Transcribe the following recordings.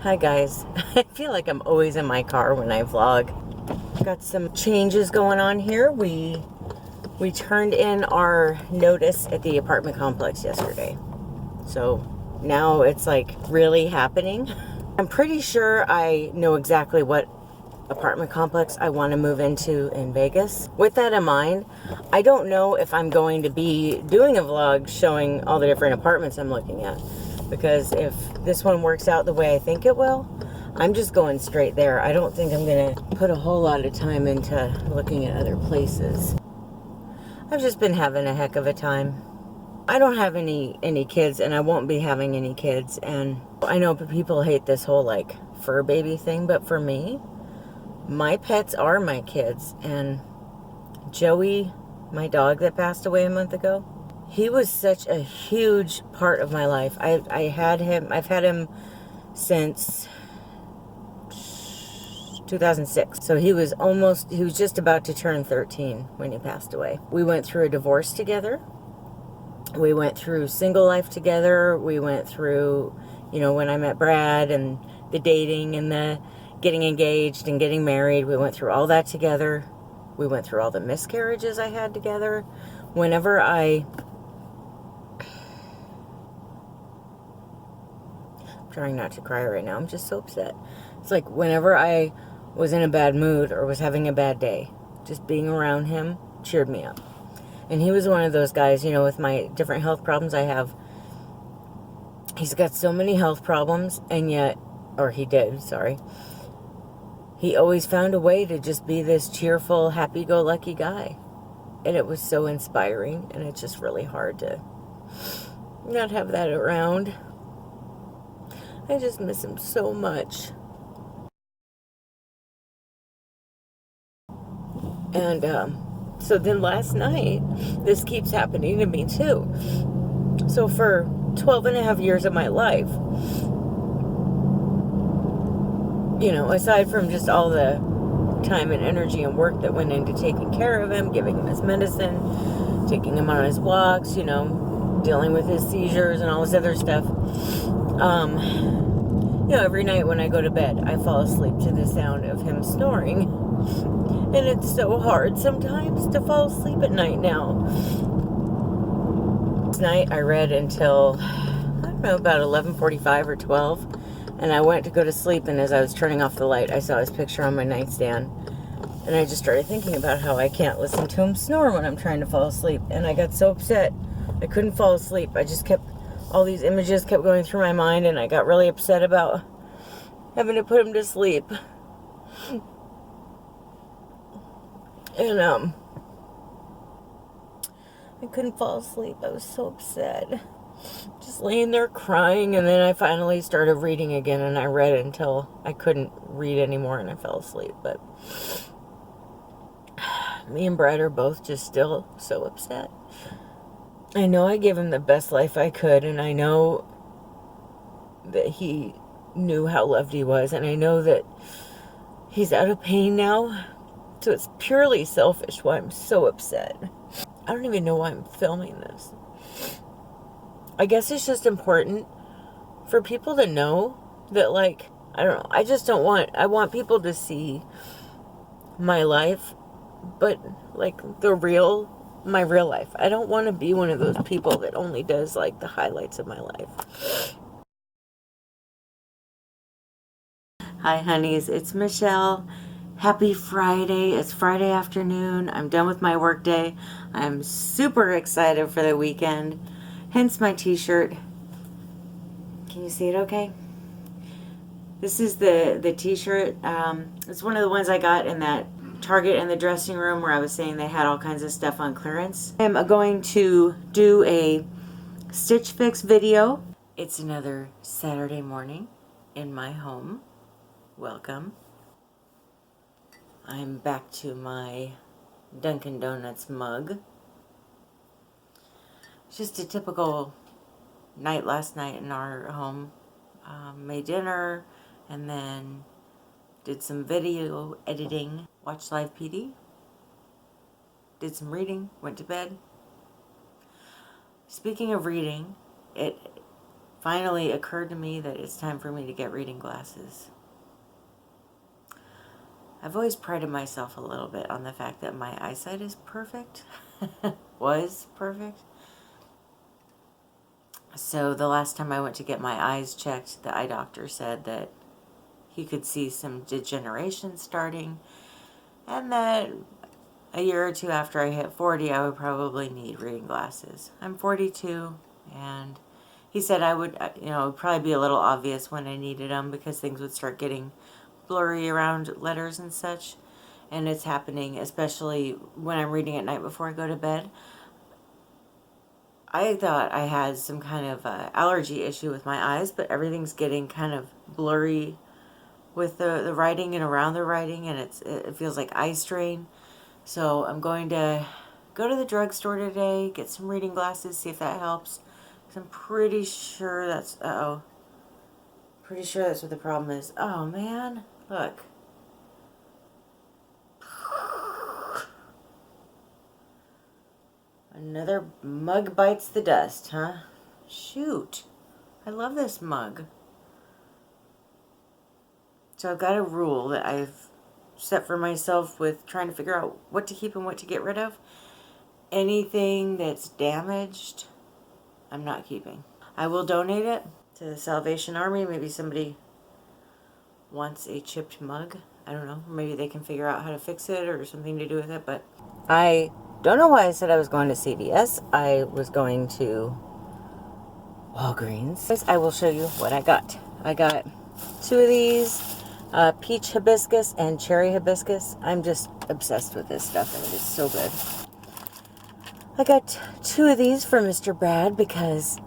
Hi guys. I feel like I'm always in my car when I vlog. Got some changes going on here. We turned in our notice at the apartment complex yesterday. So now it's like really happening. I'm pretty sure I know exactly what apartment complex I want to move into in Vegas. With that in mind, I don't know if I'm going to be doing a vlog showing all the different apartments I'm looking at. Because if this one works out the way I think it will, I'm just going straight there. I don't think I'm going to put a whole lot of time into looking at other places. I've just been having a heck of a time. I don't have any kids, and I won't be having any kids. And I know people hate this whole like fur baby thing, but for me, my pets are my kids. And Joey, my dog that passed away a month ago, he was such a huge part of my life. I've had him since 2006. So he was just about to turn 13 when he passed away. We went through a divorce together. We went through single life together. We went through, when I met Brad and the dating and the getting engaged and getting married. We went through all that together. We went through all the miscarriages I had together. I'm trying not to cry right now. I'm just so upset. It's like whenever I was in a bad mood or was having a bad day, just being around him cheered me up. And he was one of those guys, with my different health problems I have. He's got so many health problems, and yet, or he did, sorry. He always found a way to just be this cheerful, happy-go-lucky guy. And it was so inspiring, and it's just really hard to not have that around. I just miss him so much. And so then last night, this keeps happening to me too. So for 12 and a half years of my life, aside from just all the time and energy and work that went into taking care of him, giving him his medicine, taking him on his walks, dealing with his seizures and all this other stuff, every night when I go to bed, I fall asleep to the sound of him snoring. And it's so hard sometimes to fall asleep at night now. Last night I read until, about 11:45 or 12. And I went to go to sleep, and as I was turning off the light, I saw his picture on my nightstand. And I just started thinking about how I can't listen to him snore when I'm trying to fall asleep. And I got so upset. I couldn't fall asleep. All these images kept going through my mind, and I got really upset about having to put him to sleep. And I couldn't fall asleep. I was so upset. Just laying there crying, and then I finally started reading again, and I read until I couldn't read anymore, and I fell asleep. But me and Brad are both just still so upset. I know I gave him the best life I could, and I know that he knew how loved he was, and I know that he's out of pain now. So it's purely selfish why I'm so upset. I don't even know why I'm filming this. I guess it's just important for people to know that, I don't know, I want people to see my life, but my real life. I don't want to be one of those people that only does the highlights of my life. Hi honeys, it's Michelle. Happy Friday. It's Friday afternoon. I'm done with my work day. I'm super excited for the weekend. Hence my t-shirt. Can you see it okay? This is the t-shirt. It's one of the ones I got in that Target in the dressing room where I was saying they had all kinds of stuff on clearance. I'm going to do a Stitch Fix video. It's another Saturday morning in my home. Welcome. I'm back to my Dunkin' Donuts mug. Just a typical night last night in our home. Made dinner and then did some video editing, watched live PD, did some reading, went to bed. Speaking of reading, finally occurred to me that it's time for me to get reading glasses. I've always prided myself a little bit on the fact that my eyesight is perfect. Was perfect. So the last time I went to get my eyes checked, the eye doctor said that he could see some degeneration starting, and that a year or two after I hit 40, I would probably need reading glasses. I'm 42, and he said I would, it would probably be a little obvious when I needed them because things would start getting blurry around letters and such. And it's happening, especially when I'm reading at night before I go to bed. I thought I had some kind of allergy issue with my eyes, but everything's getting kind of blurry with the writing and around the writing, and it feels like eye strain. So I'm going to go to the drugstore today, get some reading glasses, see if that helps. 'Cause I'm pretty sure that's, pretty sure that's what the problem is. Oh man, look. Another mug bites the dust, huh? Shoot. I love this mug. So I've got a rule that I've set for myself with trying to figure out what to keep and what to get rid of. Anything that's damaged, I'm not keeping. I will donate it to the Salvation Army. Maybe somebody wants a chipped mug. I don't know. Maybe they can figure out how to fix it or something to do with it. But I don't know why I said I was going to CVS. I was going to Walgreens. I will show you what I got. I got 2 of these, peach hibiscus and cherry hibiscus. I'm just obsessed with this stuff, and it is so good. I got 2 of these for Mr. Brad because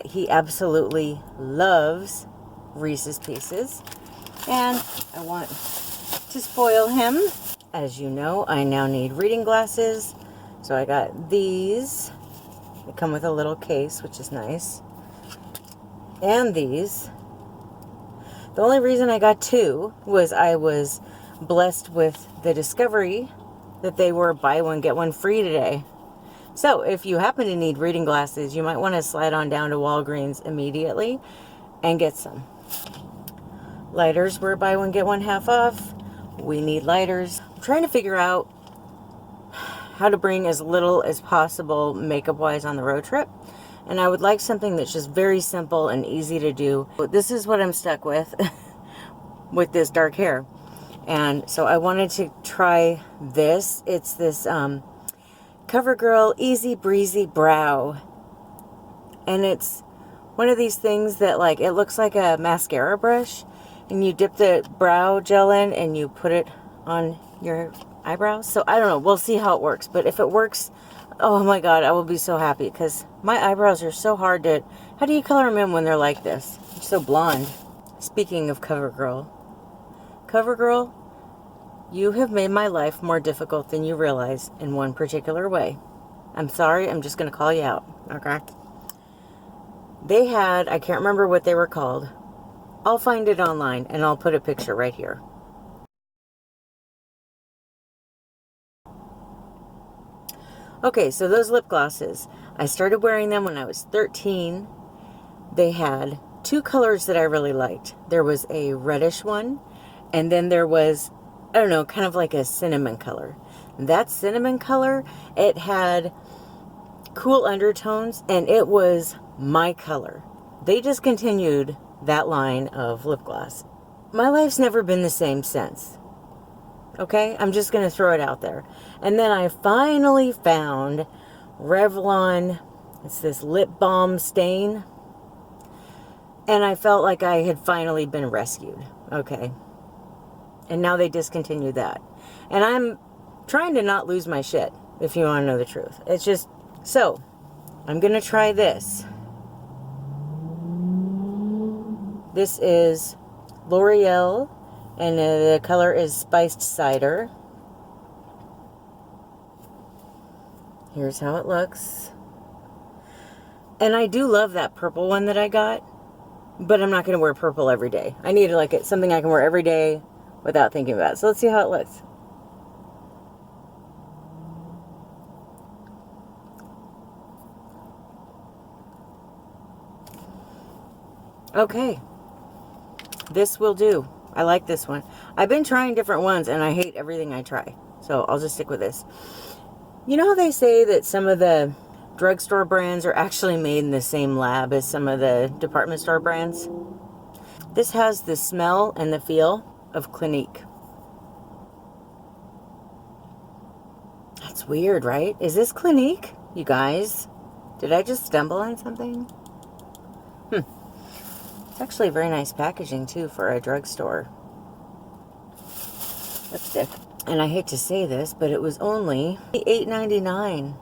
he absolutely loves Reese's Pieces, and I want to spoil him. As you know, I now need reading glasses, so I got these. They come with a little case, which is nice. And these. The only reason I got 2 was I was blessed with the discovery that they were buy one, get one free today. So if you happen to need reading glasses, you might want to slide on down to Walgreens immediately and get some. Lighters were buy one, get one half off. We need lighters. I'm trying to figure out how to bring as little as possible makeup-wise on the road trip. And I would like something that's just very simple and easy to do. But this is what I'm stuck with, with this dark hair. And so I wanted to try this. It's this Covergirl Easy Breezy Brow. And it's one of these things that, like, it looks like a mascara brush. And you dip the brow gel in and you put it on your eyebrows. So I don't know. We'll see how it works. But if it works, oh my god, I will be so happy. Because my eyebrows are so hard to... How do you color them in when they're like this? They're so blonde. Speaking of Covergirl. Covergirl, you have made my life more difficult than you realize in one particular way. I'm sorry. I'm just going to call you out. Okay? They had... I can't remember what they were called. I'll find it online and I'll put a picture right here. Okay, so those lip glosses, I started wearing them when I was 13. They had 2 colors that I really liked. There was a reddish one, and then there was, I don't know, kind of like a cinnamon color. That cinnamon color, it had cool undertones, and it was my color. They discontinued that line of lip gloss. My life's never been the same since. Okay? I'm just going to throw it out there. And then I finally found Revlon. It's this lip balm stain. And I felt like I had finally been rescued. Okay? And now they discontinued that. And I'm trying to not lose my shit, if you want to know the truth. It's just... So, I'm going to try this. This is L'Oreal, and the color is Spiced Cider. Here's how it looks. And I do love that purple one that I got, but I'm not going to wear purple every day. I need like something I can wear every day without thinking about it. So let's see how it looks. Okay. This will do. I like this one. I've been trying different ones and I hate everything I try. So I'll just stick with this. You know how they say that some of the drugstore brands are actually made in the same lab as some of the department store brands? This has the smell and the feel of Clinique. That's weird, right? Is this Clinique, you guys? Did I just stumble on something? It's actually very nice packaging, too, for a drugstore lipstick. And I hate to say this, but it was only $8.99.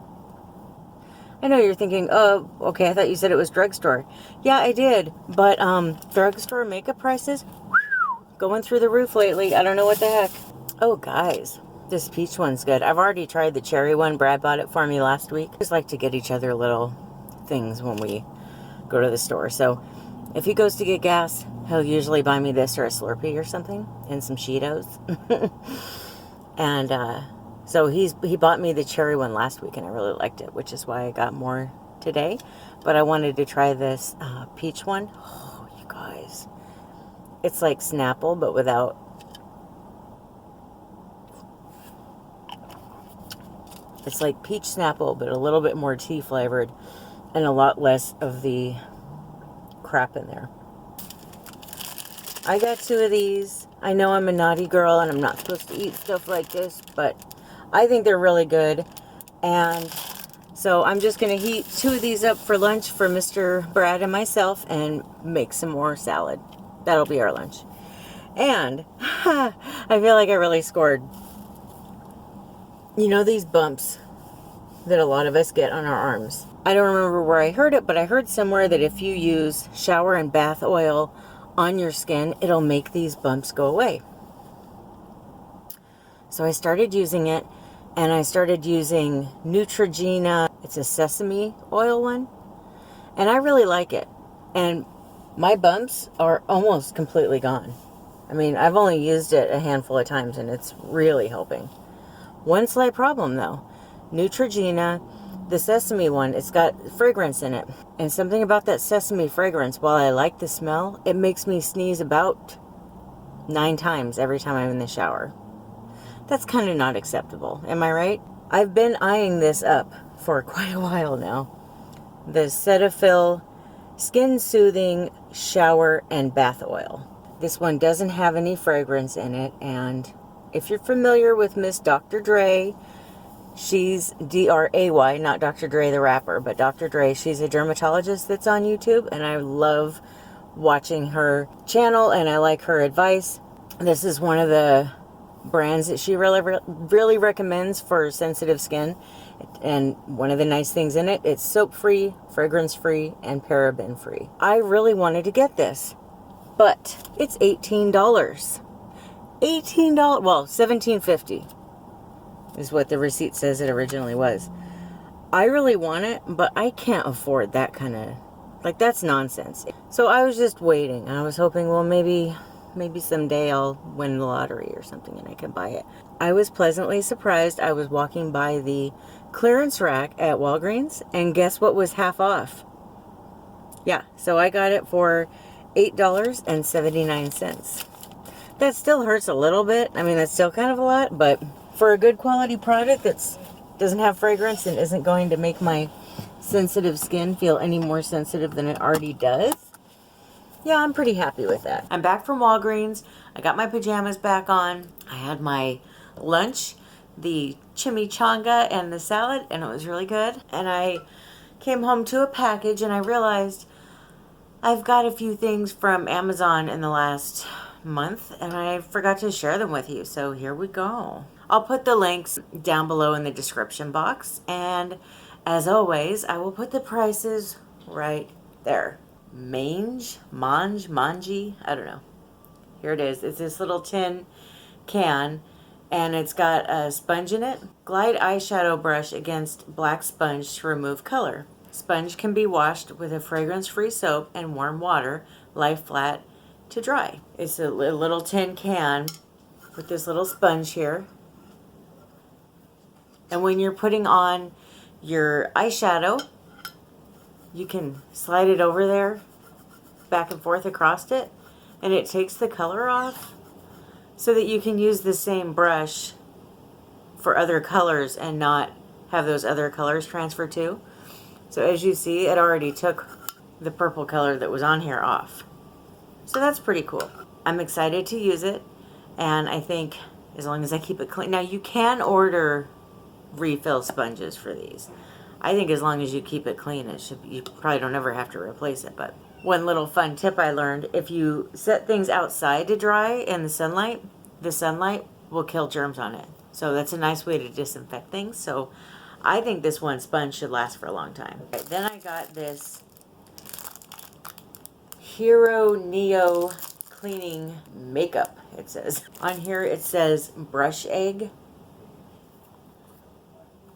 I know you're thinking, oh, okay, I thought you said it was drugstore. Yeah, I did. But drugstore makeup prices going through the roof lately. I don't know what the heck. Oh, guys, this peach one's good. I've already tried the cherry one. Brad bought it for me last week. I just like to get each other little things when we go to the store. So if he goes to get gas, he'll usually buy me this or a Slurpee or something and some Cheetos. And so he bought me the cherry one last week and I really liked it, which is why I got more today. But I wanted to try this peach one. Oh, you guys. It's like Snapple, but without... It's like peach Snapple, but a little bit more tea flavored and a lot less of the crap in there. I got 2 of these. I know I'm a naughty girl and I'm not supposed to eat stuff like this, but I think they're really good. And so I'm just going to heat 2 of these up for lunch for Mr. Brad and myself and make some more salad. That'll be our lunch. And I feel like I really scored. You know these bumps that a lot of us get on our arms? I don't remember where I heard it, but I heard somewhere that if you use shower and bath oil on your skin, it'll make these bumps go away. So I started using it, and I started using Neutrogena. It's a sesame oil one, and I really like it. And my bumps are almost completely gone. I mean, I've only used it a handful of times, and it's really helping. One slight problem, though. Neutrogena, the sesame one, it's got fragrance in it. And something about that sesame fragrance, while I like the smell, it makes me sneeze about 9 times every time I'm in the shower. That's kind of not acceptable. Am I right? I've been eyeing this up for quite a while now. The Cetaphil Skin Soothing Shower and Bath Oil. This one doesn't have any fragrance in it, and if you're familiar with Miss Dr. Dre, she's D-R-A-Y, not Dr. Dre the rapper, but Dr. Dre. She's a dermatologist that's on YouTube, and I love watching her channel, and I like her advice. This is one of the brands that she really recommends for sensitive skin, and one of the nice things in it, it's soap-free, fragrance-free, and paraben-free. I really wanted to get this, but it's $18. $18, well, $17.50 is what the receipt says it originally was. I really want it, but I can't afford that kind of, like, that's nonsense. So I was just waiting. I was hoping, well, maybe someday I'll win the lottery or something and I can buy it. I was pleasantly surprised. I was walking by the clearance rack at Walgreens, and guess what was half off? Yeah, so I got it for $8.79. That still hurts a little bit. I mean, that's still kind of a lot, but for a good quality product that doesn't have fragrance and isn't going to make my sensitive skin feel any more sensitive than it already does, yeah, I'm pretty happy with that. I'm back from Walgreens. I got my pajamas back on. I had my lunch, the chimichanga and the salad, and it was really good. And I came home to a package and I realized I've got a few things from Amazon in the last month and I forgot to share them with you. So here we go. I'll put the links down below in the description box. And as always, I will put the prices right there. Manji, I don't know. Here it is. It's this little tin can and it's got a sponge in it. Glide eyeshadow brush against black sponge to remove color. Sponge can be washed with a fragrance-free soap and warm water, lie flat to dry. It's a little tin can with this little sponge here. And when you're putting on your eyeshadow, you can slide it over there back and forth across it, and it takes the color off so that you can use the same brush for other colors and not have those other colors transfer too. So as you see, it already took the purple color that was on here off. So that's pretty cool. I'm excited to use it, and I think as long as I keep it clean. Now you can order refill sponges for these. I think as long as you keep it clean, it should be, you probably don't ever have to replace it. But one little fun tip I learned, if you set things outside to dry in the sunlight will kill germs on it. So that's a nice way to disinfect things. So I think this one sponge should last for a long time. Okay, then I got this HeroNeo cleaning makeup, it says. On here it says brush egg.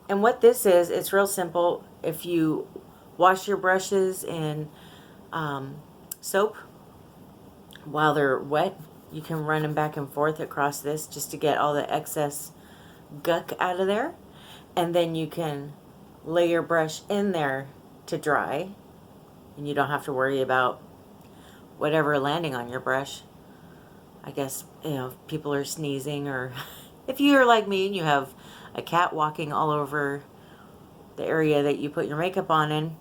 And what this is, it's real simple. If you wash your brushes in soap while they're wet, you can run them back and forth across this just to get all the excess guck out of there. And then you can lay your brush in there to dry, and you don't have to worry about whatever landing on your brush. I guess, you know, if people are sneezing, or if you're like me and you have a cat walking all over the area that you put your makeup on in,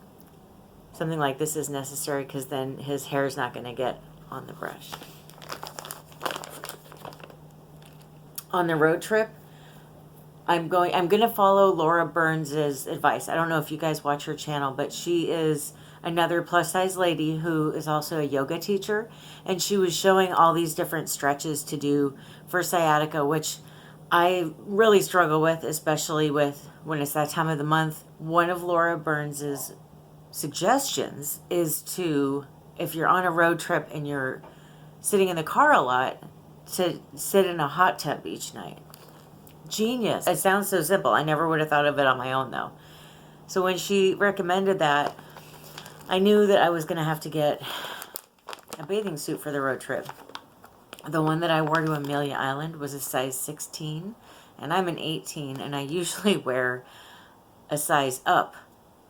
something like this is necessary, because then his hair is not going to get on the brush. On the road trip, I'm going to follow Laura Burns's advice. I don't know if you guys watch her channel, but she is another plus size lady who is also a yoga teacher, and she was showing all these different stretches to do for sciatica, which I really struggle with, especially with when it's that time of the month. One of Laura Burns's suggestions is to, if you're on a road trip and you're sitting in the car a lot, to sit in a hot tub each night. Genius. It sounds so simple. I never would have thought of it on my own though. So when she recommended that, I knew that I was going to have to get a bathing suit for the road trip. The one that I wore to Amelia Island was a size 16, and I'm an 18, and I usually wear a size up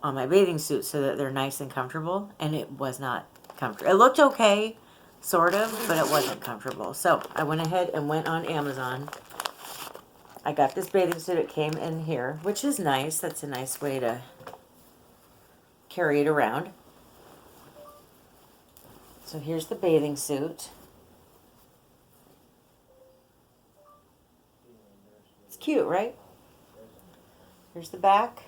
on my bathing suit so that they're nice and comfortable, and it was not comfortable. It looked okay, sort of, but it wasn't comfortable. So I went ahead and went on Amazon. I got this bathing suit. It came in here, which is nice. That's a nice way to carry it around. So here's the bathing suit. It's cute, right? Here's the back.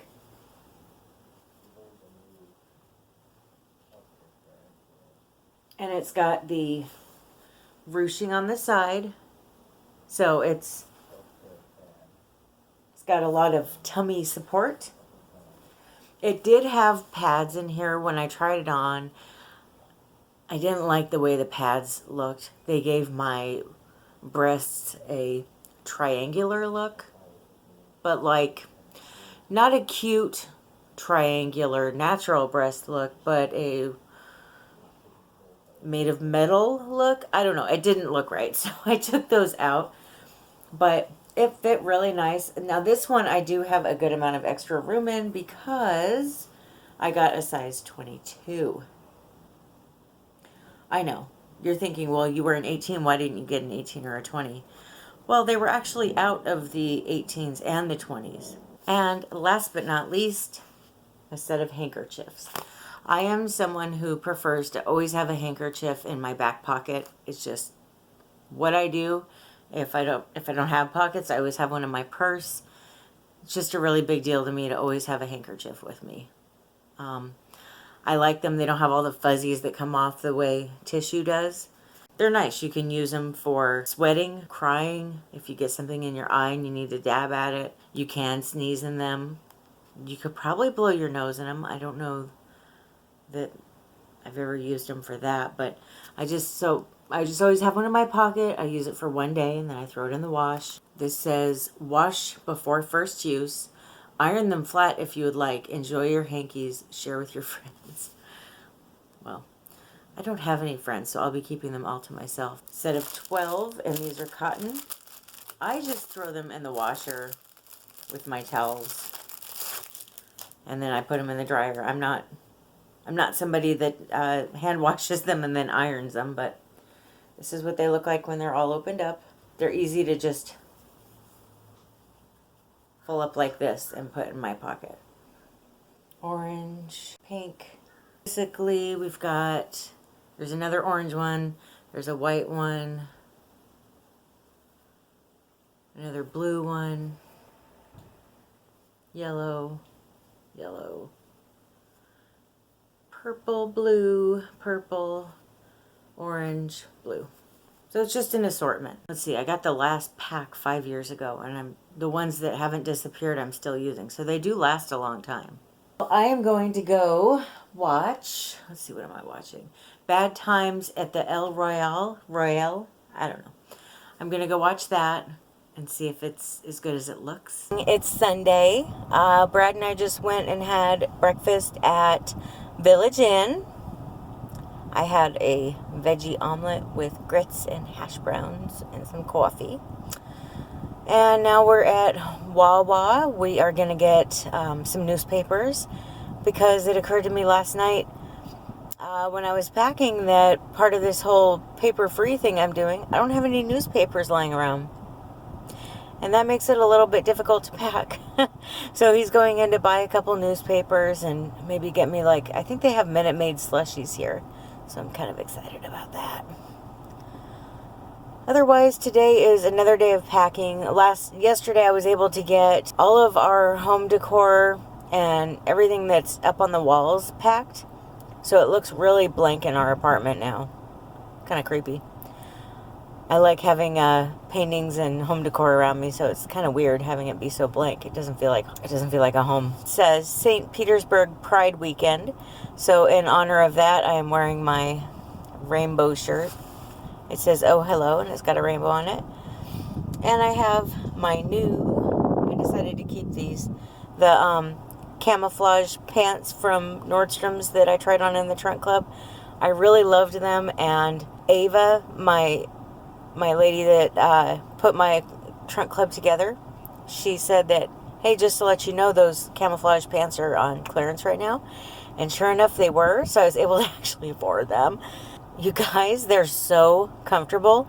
And it's got the ruching on the side. So it's got a lot of tummy support. It did have pads in here when I tried it on. I didn't like the way the pads looked. They gave my breasts a triangular look, but like not a cute triangular natural breast look, but a made of metal look. I don't know. It didn't look right, so I took those out, but it fit really nice. Now this one I do have a good amount of extra room in because I got a size 22. I know. You're thinking, well, you were an 18. Why didn't you get an 18 or a 20? Well, they were actually out of the 18s and the 20s. And last but not least, a set of handkerchiefs. I am someone who prefers to always have a handkerchief in my back pocket. It's just what I do. If I don't have pockets, I always have one in my purse. It's just a really big deal to me to always have a handkerchief with me. I like them. They don't have all the fuzzies that come off the way tissue does. They're nice. You can use them for sweating, crying. If you get something in your eye and you need to dab at it, you can sneeze in them. You could probably blow your nose in them. I don't know that I've ever used them for that, but I just always have one in my pocket. I use it for one day and then I throw it in the wash. This says, wash before first use. Iron them flat if you would like. Enjoy your hankies. Share with your friends. Well, I don't have any friends, so I'll be keeping them all to myself. Set of 12, and these are cotton. I just throw them in the washer with my towels, and then I put them in the dryer. I'm not I'm not somebody that hand washes them and then irons them, but this is what they look like when they're all opened up. They're easy to just pull up like this and put in my pocket. Orange, pink. Basically, we've got, there's another orange one, there's a white one, another blue one, yellow, yellow, purple, blue, purple, orange, blue. So it's just an assortment. Let's see, I got the last pack 5 years ago, and the ones that haven't disappeared I'm still using. So they do last a long time. Well, I am going to go watch, let's see, what am I watching? Bad Times at the El Royale, I don't know. I'm going to go watch that and see if it's as good as it looks. It's Sunday. Brad and I just went and had breakfast at Village Inn. I had a veggie omelet with grits and hash browns and some coffee. And now we're at Wawa. We are going to get some newspapers because it occurred to me last night when I was packing that part of this whole paper-free thing I'm doing, I don't have any newspapers lying around. And that makes it a little bit difficult to pack. So he's going in to buy a couple newspapers and maybe get me, like, I think they have Minute Maid slushies here. So I'm kind of excited about that. Otherwise, today is another day of packing. Yesterday I was able to get all of our home decor and everything that's up on the walls packed. So it looks really blank in our apartment now. Kind of creepy. I like having paintings and home decor around me, so it's kind of weird having it be so blank. It doesn't feel like a home. It says St. Petersburg Pride Weekend. So in honor of that, I am wearing my rainbow shirt. It says "Oh Hello" and it's got a rainbow on it. And I have my I decided to keep these, the camouflage pants from Nordstrom's that I tried on in the trunk club. I really loved them, and Ava, my lady that put my trunk club together, she said that, hey, just to let you know, those camouflage pants are on clearance right now. And sure enough, they were, so I was able to actually afford them. You guys, they're so comfortable.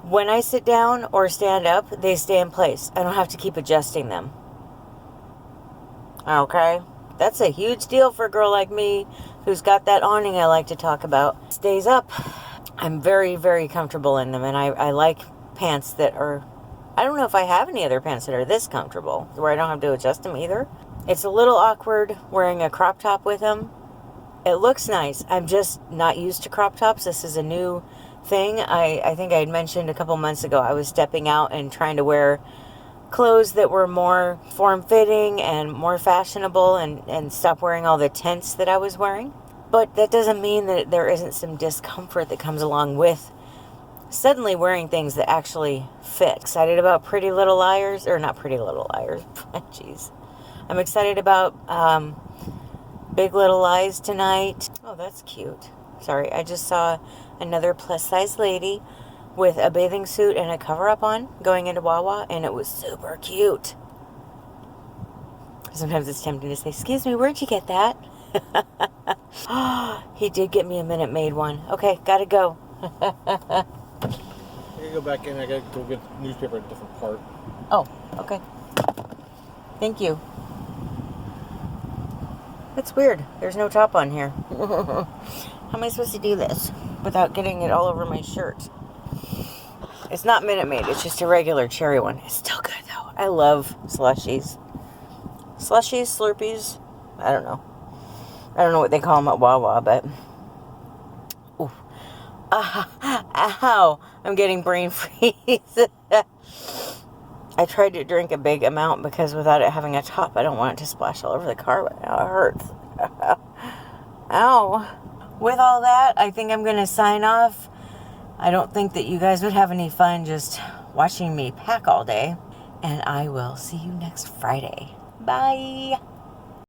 When I sit down or stand up, they stay in place. I don't have to keep adjusting them. Okay? That's a huge deal for a girl like me who's got that awning I like to talk about. Stays up. I'm very, very comfortable in them, and I like pants that are, I don't know if I have any other pants that are this comfortable, where I don't have to adjust them either. It's a little awkward wearing a crop top with them. It looks nice. I'm just not used to crop tops. This is a new thing. I think I had mentioned a couple months ago I was stepping out and trying to wear clothes that were more form-fitting and more fashionable and stop wearing all the tents that I was wearing. But that doesn't mean that there isn't some discomfort that comes along with suddenly wearing things that actually fit. Excited about Pretty Little Liars, or not Pretty Little Liars, jeez. I'm excited about Big Little Lies tonight. Oh, that's cute. Sorry, I just saw another plus-size lady with a bathing suit and a cover-up on going into Wawa, and it was super cute. Sometimes it's tempting to say, excuse me, where'd you get that? He did get me a Minute Maid one. Okay, gotta go. I gotta go back in. I gotta go get newspaper at a different part. Oh, okay. Thank you. It's weird. There's no top on here. How am I supposed to do this without getting it all over my shirt? It's not Minute Maid. It's just a regular cherry one. It's still good, though. I love slushies. Slushies, Slurpees. I don't know. I don't know what they call them at Wawa, but... Ooh. Ow! I'm getting brain freeze. I tried to drink a big amount because without it having a top, I don't want it to splash all over the car, but now it hurts. Ow. With all that, I think I'm going to sign off. I don't think that you guys would have any fun just watching me pack all day. And I will see you next Friday. Bye.